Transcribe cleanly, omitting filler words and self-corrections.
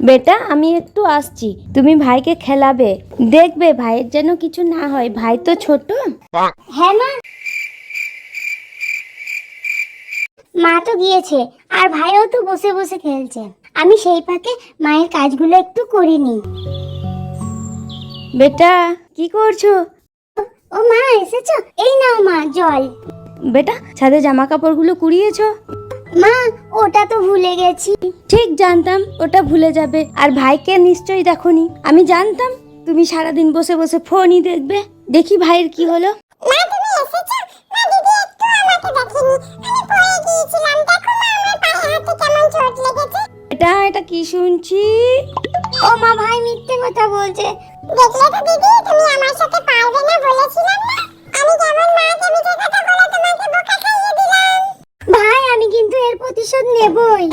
বেটা আমি একটু আসছি, তুমি ভাইকে খেলাবে, দেখবে ভাইয়ের যেন কিছু না হয়, ভাই তো ছোট। হ্যাঁ মা। মা তো গিয়েছে আর ভাইও তো বসে বসে খেলছে। আমি সেই ফাঁকে মায়ের কাজগুলো একটু করে নিই। বেটা কি করছো? ও মা এসেছো, এই নাও মা জল। বেটা ছাদে জামা কাপড়গুলো কুড়িয়েছো? মা ওটা তো ভুলে গেছি। ঠিক জানতাম ওটা ভুলে যাবে, আর ভাইকে নিশ্চয়ই দেখোনি। আমি জানতাম তুমি সারাদিন বসে বসে ফোনই দেখবে। দেখি ভাইয়ের কি হলো। মা তুমি এসেছো? মা দিদি একটু আমাকে দেখেনি, আমি পড়ে গিয়েছিলাম। দেখো মা আমার পায়ে হাতে কেমন চোট লেগেছে। এটা কি শুনছি? ও মা ভাই মিথ্যে কথা বলছে। দেখলে তো দিদি, তুমি আমার সাথে পারবে না বলেছিলাম না। আমি কেমন মাকে মিথ্যে কথা বলে তোমাকে বোকা খাইয়ে দিলাম। ভাই আমি কিন্তু এর প্রতিশোধ নেবই।